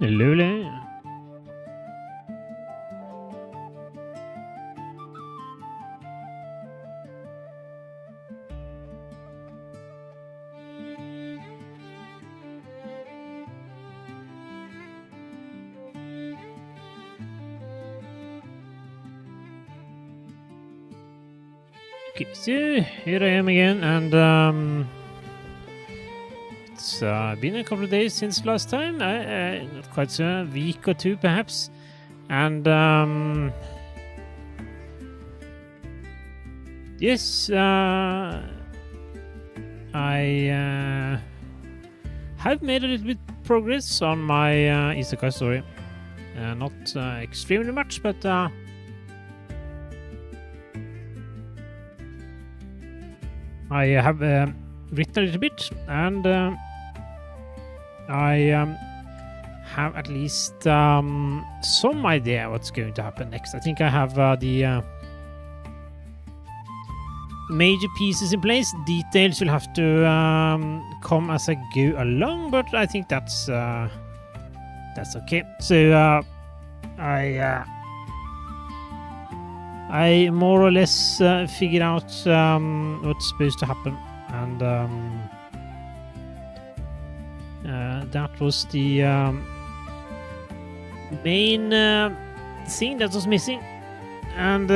Lovely. Okay, so here I am again, and it's been a couple of days since last time, not quite a week or two perhaps, and yes, I have made a little bit progress on my isekai story. Not extremely much, but I have written a little bit, and I have at least some idea what's going to happen next. I think I have the major pieces in place. Details will have to come as I go along, but I think that's okay. So I more or less figured out what's supposed to happen, and that was the main thing that was missing, and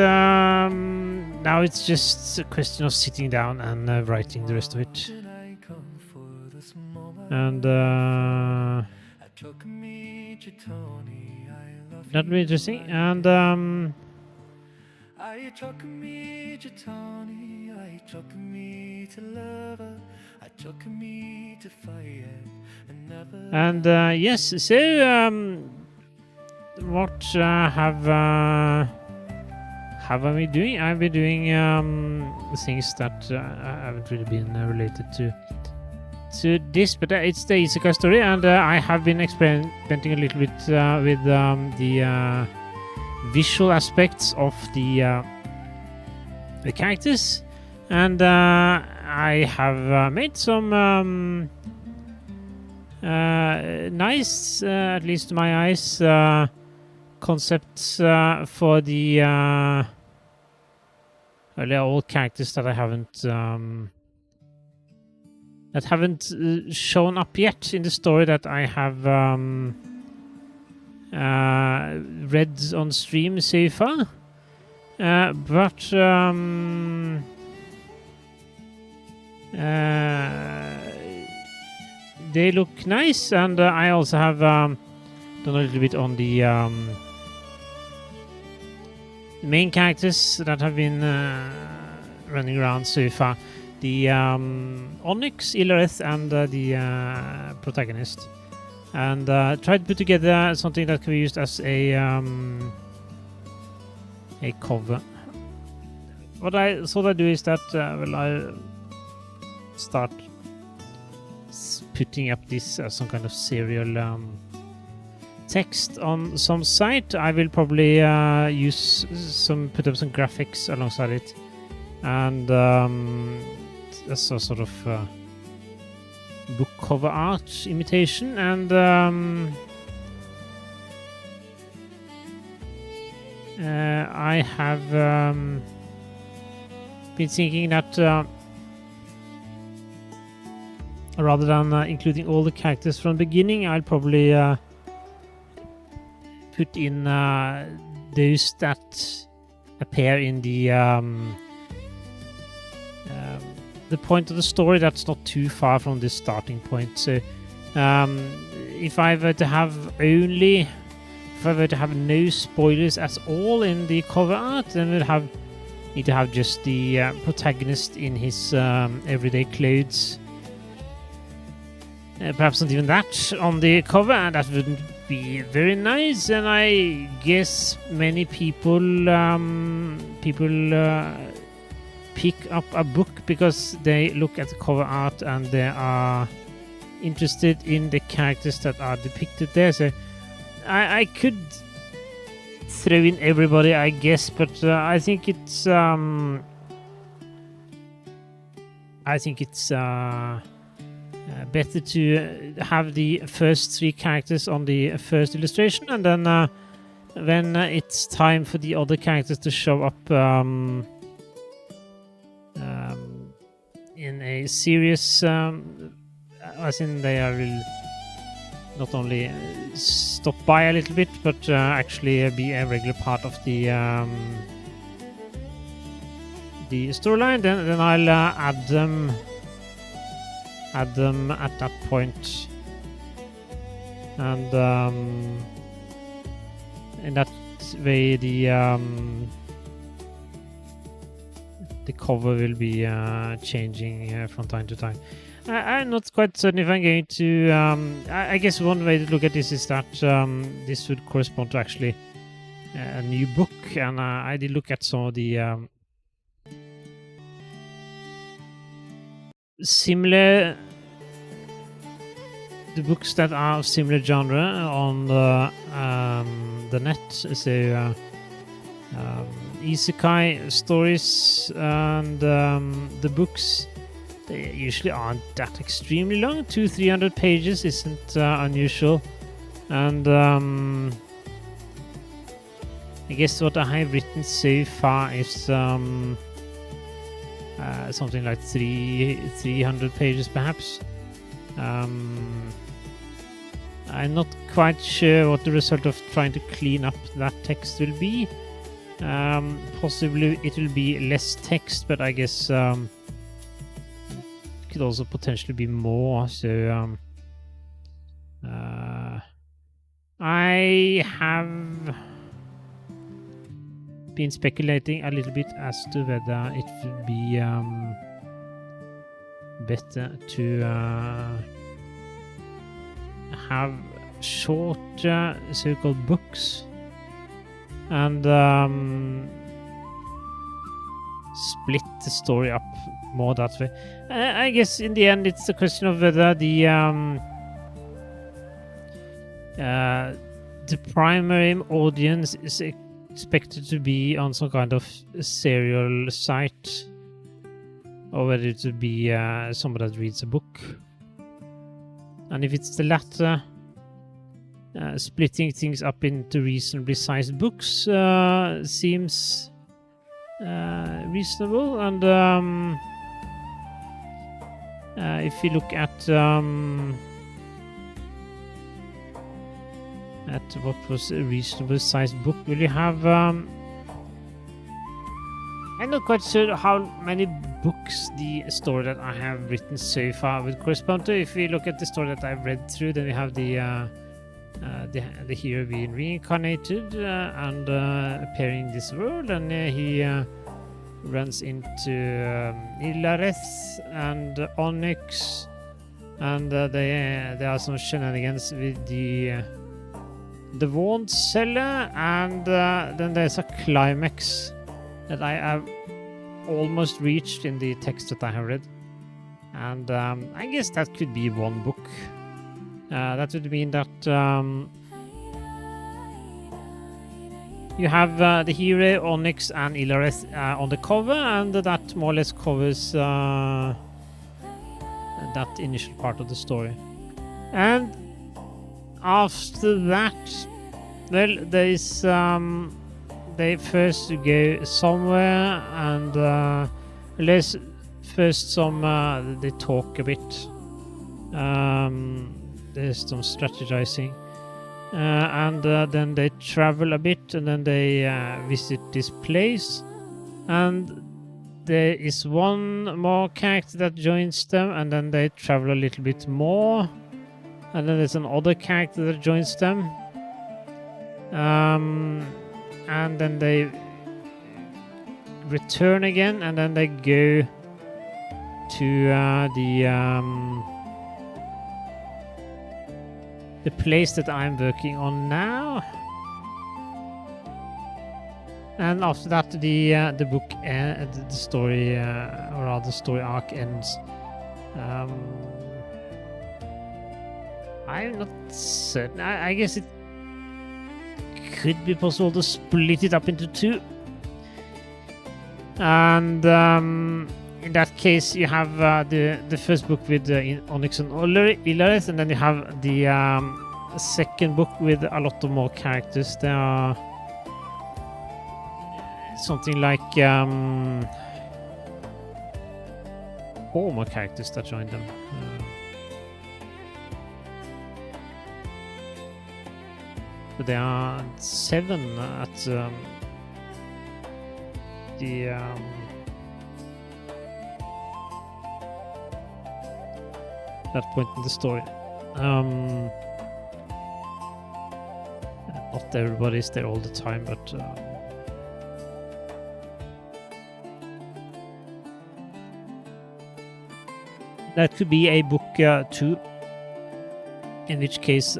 now it's just a question of sitting down and writing the rest of it. And that'll be interesting. And yes, so what have I been doing? I've been doing things that haven't really been related to this, but it's the isekai story, and I have been experimenting a little bit with the visual aspects of the characters, and I have made some nice, at least to my eyes, concepts for the well, they're all characters that I haven't shown up yet in the story that I have read on stream so far, but they look nice, and I also have done a little bit on the main characters that have been running around so far. The Onyx, Illareth, and the protagonist. And tried to put together something that can be used as a cover. What I thought I'd do is that, well, I start putting up this as some kind of serial text on some site. I will probably put up some graphics alongside it, and that's a sort of book cover art imitation, and I have been thinking that rather than including all the characters from the beginning, I'll probably put in those that appear in the point of the story that's not too far from the starting point. So if I were to have no spoilers at all in the cover art, then we'll need to have just the protagonist in his everyday clothes. Perhaps not even that on the cover, and that wouldn't be very nice. And I guess many people pick up a book because they look at the cover art and they are interested in the characters that are depicted there. So I could throw in everybody, I guess, but I think it's better to have the first 3 characters on the first illustration, and then when it's time for the other characters to show up in a serious, as in they will not only stop by a little bit, but actually be a regular part of the storyline. Then I'll add them at that point, and in that way the cover will be changing from time to time. I'm not quite certain if I'm going to. I guess one way to look at this is that this would correspond to actually a new book, and I did look at some of the books that are of similar genre on the net. So isekai stories, and the books, they usually aren't that extremely long. 200-300 pages isn't unusual, and I guess what I have written so far is something like 300 pages perhaps. I'm not quite sure what the result of trying to clean up that text will be. Possibly it will be less text, but I guess it could also potentially be more. So I have been speculating a little bit as to whether it would be better to have shorter so-called books and split the story up more that way. I guess in the end it's a question of whether the primary audience is expected to be on some kind of serial site, or whether it would be someone that reads a book. And if it's the latter, splitting things up into reasonably sized books seems reasonable. And if you look at what was a reasonably sized book, will you have I'm not quite sure how many books the story that I have written so far would correspond to. If we look at the story that I've read through, then we have the hero being reincarnated and appearing in this world, and he runs into Ilareth and Onyx, and there are some shenanigans with the Wand Seller, and then there's a climax that I have almost reached in the text that I have read, and I guess that could be one book. That would mean that you have the hero, Onyx, and Ilareth on the cover, and that more or less covers that initial part of the story. And after that, well, there is they first go somewhere, and there's first some they talk a bit. There's some strategizing, and then they travel a bit, and then they visit this place, and there is one more character that joins them, and then they travel a little bit more, and then there's another character that joins them, and then they return again, and then they go to the place that I'm working on now. And after that, the book, the story, or rather, the story arc ends. I'm not certain. I guess it could be possible to split it up into two. And in that case, you have the first book with Onyx and Illarith, and then you have the second book with a lot of more characters. There are something like 4 more characters that join them. But there are 7 at the that point in the story. Not everybody's there all the time, but that could be a book 2. In which case,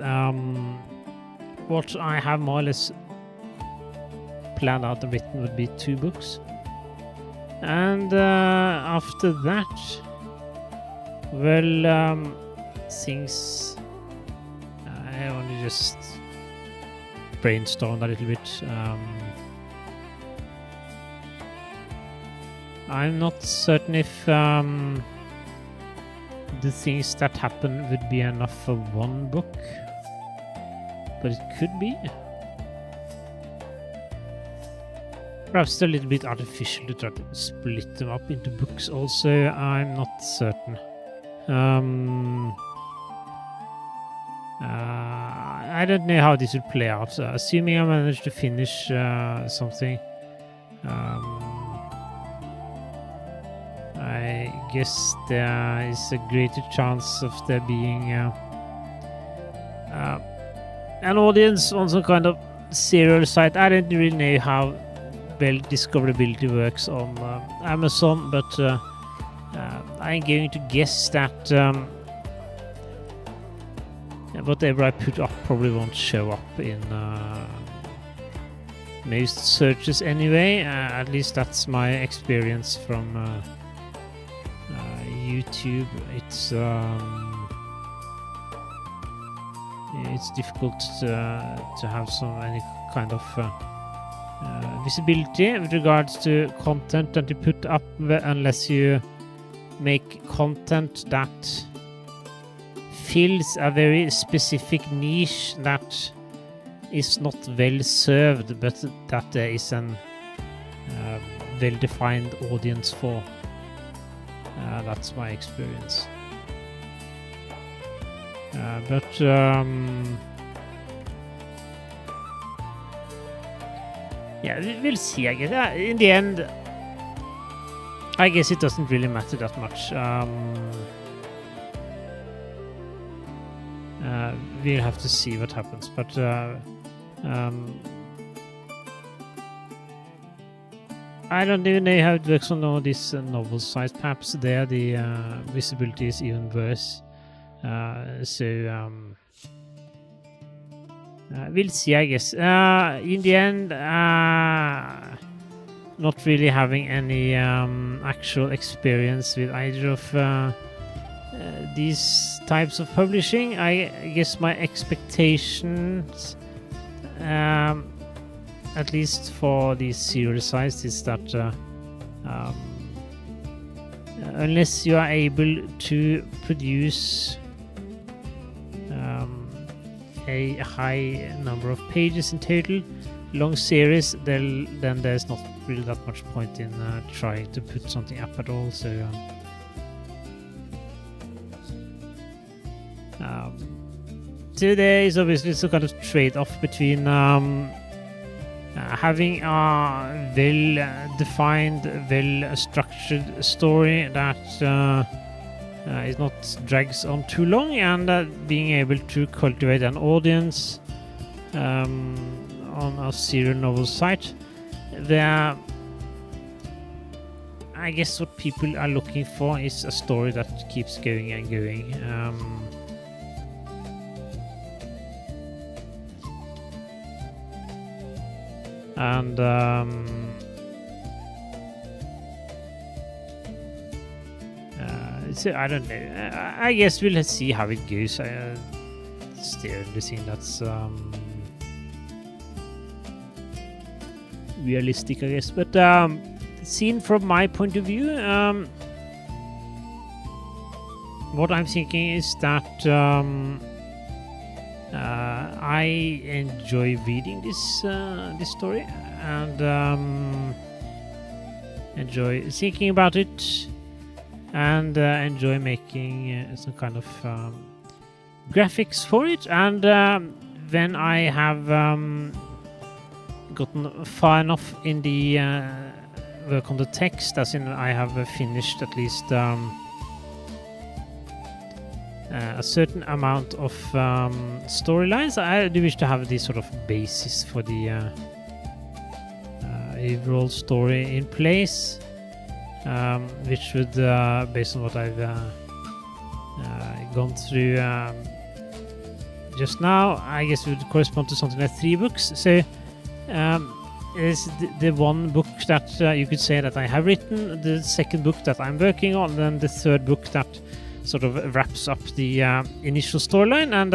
what I have more or less planned out and written would be 2 books. And after that, well, things I only just brainstormed a little bit. I'm not certain if the things that happen would be enough for 1 book, but it could be. Perhaps it's a little bit artificial to try to split them up into books also. I'm not certain. I don't know how this will play out. Assuming I manage to finish something, I guess there is a greater chance of there being an audience on some kind of serial site. I don't really know how well discoverability works on Amazon, but I'm going to guess that whatever I put up probably won't show up in most searches anyway. At least that's my experience from YouTube. It's difficult to have any kind of visibility with regards to content that you put up unless you make content that fills a very specific niche that is not well served, but that there is an well-defined audience for. That's my experience. But yeah, we'll see, I guess. In the end, I guess it doesn't really matter that much. We'll have to see what happens, but I don't even know how it works on all these novel sites. Perhaps there the visibility is even worse. We'll see, I guess. In the end, not really having any actual experience with either of these types of publishing. I guess my expectations, at least for these serial sites, is that unless you are able to produce a high number of pages in total, long series, then there's not really that much point in trying to put something up at all. So so there is obviously some kind of trade-off between having a well-defined, well-structured story that is not drags on too long, and being able to cultivate an audience on a serial novel site. There, I guess what people are looking for is a story that keeps going and going. And so I don't know. I guess we'll see how it goes. It's the only thing that's realistic, I guess. But seen from my point of view, what I'm thinking is that I enjoy reading this story and enjoy thinking about it and enjoy making some kind of graphics for it. And when I have gotten far enough in the work on the text, as in I have finished at least a certain amount of storylines, I do wish to have this sort of basis for the overall story in place, which would, based on what I've gone through just now, I guess would correspond to something like 3 books. So is the one book that you could say that I have written, the second book that I'm working on, and the third book that sort of wraps up the initial storyline. And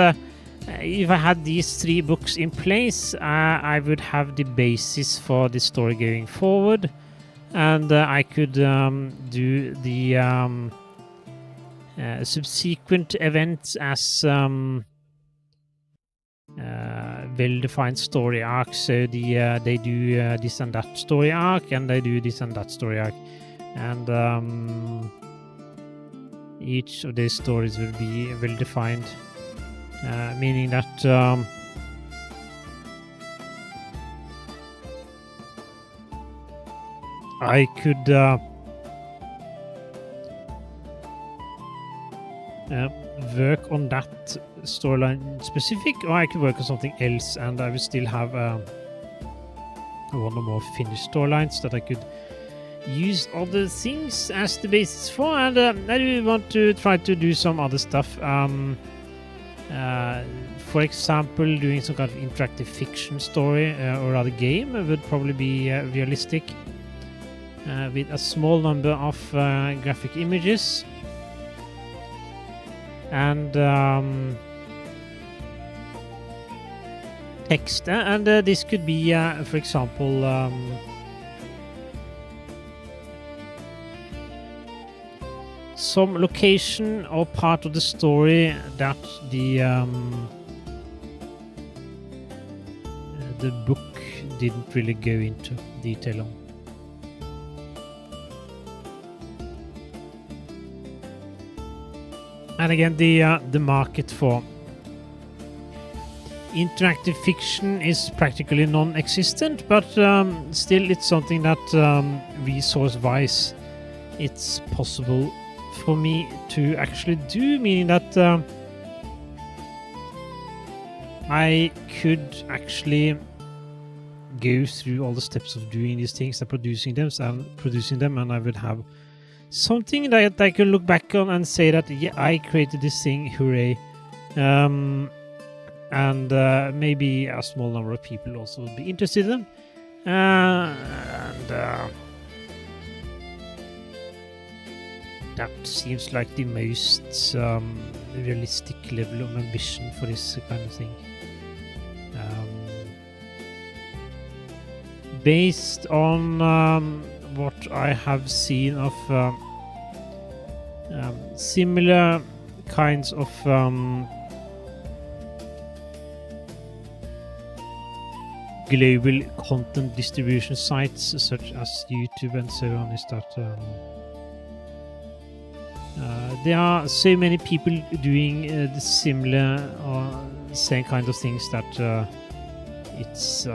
if I had these 3 books in place, I would have the basis for the story going forward, and I could do the subsequent events as well-defined story arcs. So they do this and that story arc, and they do this and that story arc, and each of these stories will be well-defined, meaning that I could work on that storyline specific, or I could work on something else, and I would still have one or more finished storylines that I could use other things as the basis for. And I do want to try to do some other stuff. For example, doing some kind of interactive fiction story or other game would probably be realistic, with a small number of graphic images and text. And this could be, for example, some location or part of the story that the book didn't really go into detail on. And again, the market for interactive fiction is practically non-existent, but still it's something that resource-wise it's possible for me to actually do, meaning that I could actually go through all the steps of doing these things and producing them, and I would have something that I can look back on and say that, yeah, I created this thing, hooray. And maybe a small number of people also would be interested in them. That seems like the most realistic level of ambition for this kind of thing. Based on what I have seen of similar kinds of global content distribution sites such as YouTube and so on, is that there are so many people doing the similar or same kind of things that it's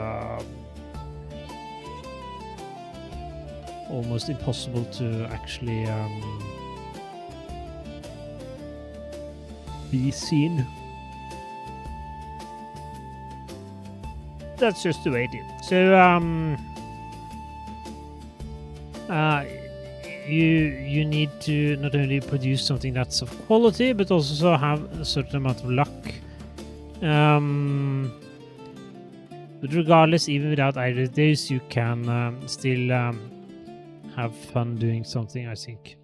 almost impossible to actually be seen. That's just the way it is. So you need to not only produce something that's of quality, but also have a certain amount of luck. But regardless, even without either of those, you can still have fun doing something, I think.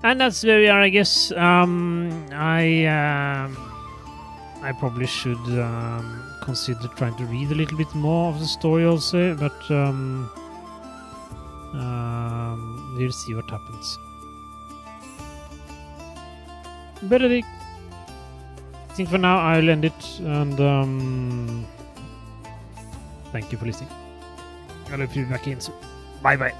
And that's where we are, I guess. I probably should consider trying to read a little bit more of the story also, but We'll see what happens. But I think for now I'll end it, and thank you for listening. I'll be back in soon. Bye bye.